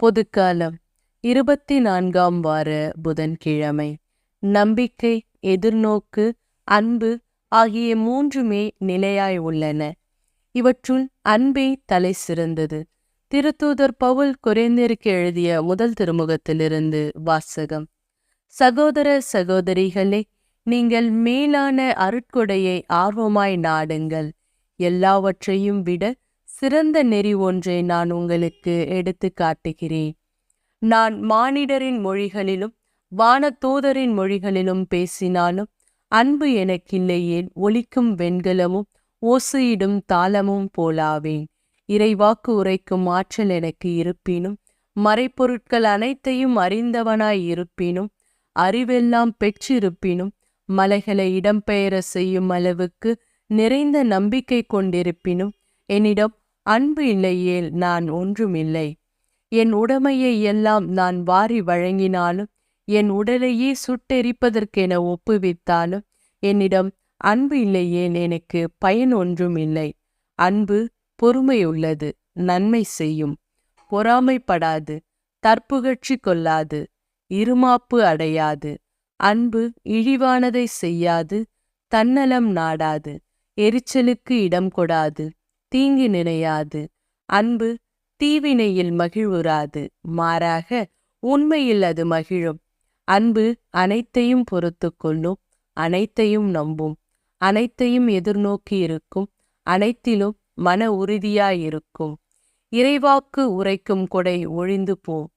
பொதுக்காலம் 24ஆம் வார புதன்கிழமை. நம்பிக்கை, எதிர்நோக்கு, அன்பு ஆகிய மூன்றுமே நிலையாய் உள்ளன. இவற்றுள் அன்பே தலை சிறந்தது. திருத்தூதர் பவுல் கொரிந்தியருக்கு எழுதிய முதல் திருமுகத்திலிருந்து வாசகம். சகோதர சகோதரிகளே, நீங்கள் மேலான அருட்கொடையை ஆர்வமாய் நாடுங்கள். எல்லாவற்றையும் விட சிறந்த நெறி ஒன்றை நான் உங்களுக்கு எடுத்து காட்டுகிறேன். நான் மானிடரின் மொழிகளிலும் வானதூதரின் மொழிகளிலும் பேசினாலும் அன்பு எனக்கில்லையேல் ஒலிக்கும் வெண்கலமும் ஓசையிடும் தாளமும் போலாவேன். இறைவாக்கு உரைக்கும் ஆற்றல் எனக்கு இருப்பினும், மறைப்பொருட்கள் அனைத்தையும் அறிந்தவனாய் இருப்பினும், அறிவெல்லாம் பெற்றிருப்பினும், மலைகளை இடம்பெயர செய்யும் அளவுக்கு நிறைந்த நம்பிக்கை கொண்டிருப்பினும், என்னிடம் அன்பு இல்லையேல் நான் ஒன்றுமில்லை. என் உடைமையை எல்லாம் நான் வாரி வழங்கினாலும், என் உடலையே சுட்டெரிப்பதற்கென ஒப்புவித்தாலும், என்னிடம் அன்பு இல்லையேல் எனக்கு பயன் ஒன்றும் இல்லை. அன்பு பொறுமையுள்ளது, நன்மை செய்யும், பொறாமைப்படாது, தற்புகழ்ச்சி கொள்ளாது, இருமாப்பு அடையாது. அன்பு இழிவானதை செய்யாது, தன்னலம் நாடாது, எரிச்சலுக்கு இடம் கொடாது, தீங்கு நினையாது. அன்பு தீவினையில் மகிழ்வுறாது, மாறாக உண்மையில் அது மகிழும். அன்பு அனைத்தையும் பொறுத்து கொள்ளும், அனைத்தையும் நம்பும், அனைத்தையும் எதிர்நோக்கி இருக்கும், அனைத்திலும் மன உறுதியாயிருக்கும். இறைவாக்கு உரைக்கும் கொடை ஒழிந்து போம்,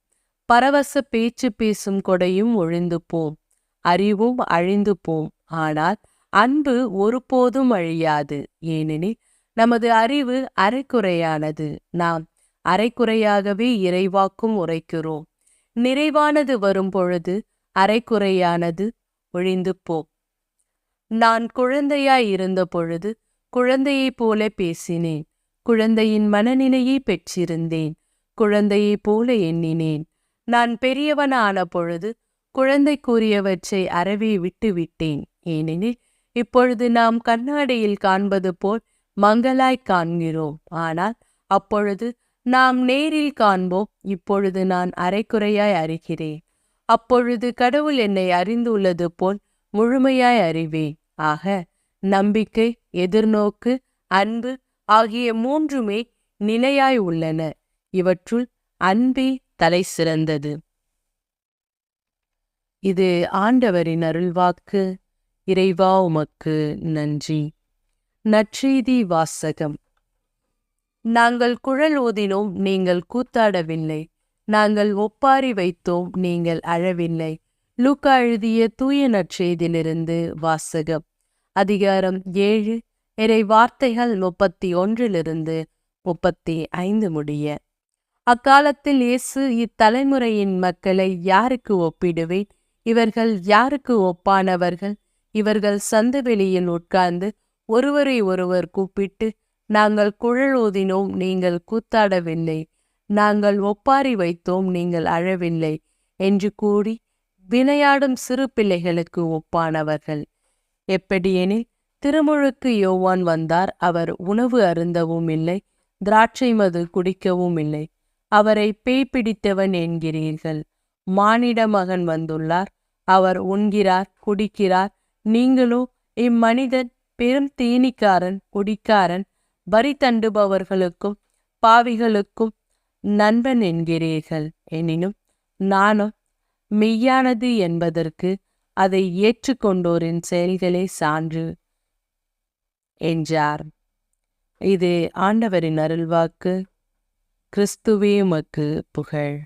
பரவச பேச்சு பேசும் கொடையும் ஒழிந்து போம், அறிவும் அழிந்து போம். ஆனால் அன்பு ஒருபோதும் அழியாது. ஏனெனில் நமது அறிவு அரைக்குறையானது. நாம் அரைக்குறையாகவே இறைவாக்கும் உரைக்கிறோம். நிறைவானது வரும் பொழுது அரைக்குறையானது ஒழிந்து போம். நான் குழந்தையாய் இருந்த பொழுது குழந்தையைப் போல பேசினேன், குழந்தையின் மனநிலையை பெற்றிருந்தேன், குழந்தையைப் போல எண்ணினேன். நான் பெரியவனான பொழுது குழந்தைக்குரியவற்றை அறவே விட்டுவிட்டேன். ஏனெனில் இப்பொழுது நாம் கண்ணாடியில் காண்பது போல் மங்கலாய் காண்கிறோம். ஆனால் அப்பொழுது நாம் நேரில் காண்போம். இப்பொழுது நான் அரைக்குறையாய் அறிகிறேன். அப்பொழுது கடவுள் என்னை அறிந்துள்ளது போல் முழுமையாய் அறிவேன். ஆக நம்பிக்கை, எதிர்நோக்கு, அன்பு ஆகிய மூன்றுமே நிலையாய் உள்ளன. இவற்றுள் அன்பே தலை சிறந்தது. இது ஆண்டவரின் அருள்வாக்கு. இறைவா உமக்கு நன்றி. நற்செய்தி வாசகம். நாங்கள் குழல் ஊதினோம், நீங்கள் கூத்தாடவில்லை. நாங்கள் ஒப்பாரி வைத்தோம், நீங்கள் அழவில்லை. லூக்கா எழுதிய தூய நற்செய்தியிலிருந்து வாசகம். அதிகாரம் 7, இறை வார்த்தைகள் 31 35 முடிய. அக்காலத்தில் இயேசு, இத்தலைமுறையின் மக்களை யாருக்கு ஒப்பிடுவேன்? இவர்கள் யாருக்கு ஒப்பானவர்கள்? இவர்கள் சந்தவெளியில் உட்கார்ந்து ஒருவரை ஒருவர் கூப்பிட்டு, நாங்கள் குழல் ஊதினோம், நீங்கள் கூத்தாடவில்லை. நாங்கள் ஒப்பாரி வைத்தோம், நீங்கள் அழவில்லை என்று கூறி விளையாடும் சிறு பிள்ளைகளுக்கு ஒப்பானவர்கள். எப்படியெனில் திருமுழுக்கு யோவான் வந்தார். அவர் உணவு அருந்தவும் இல்லை, திராட்சை மது குடிக்கவும் இல்லை. அவரை பேய் பிடித்தவன் என்கிறீர்கள். மானிட மகன் வந்துள்ளார், அவர் உண்கிறார், குடிக்கிறார். நீங்களோ இம்மனிதன் பெரும் தீனிக்காரன், குடிக்காரன், வரி தண்டுபவர்களுக்கும் பாவிகளுக்கும் நண்பன் என்கிறீர்கள். எனினும் நானும் மெய்யானது என்பதற்கு அதை ஏற்றுக்கொண்டோரின் செயல்களே சான்று என்றார். இது ஆண்டவரின் அருள்வாக்கு. கிறிஸ்துவே உமக்கு புகழ்.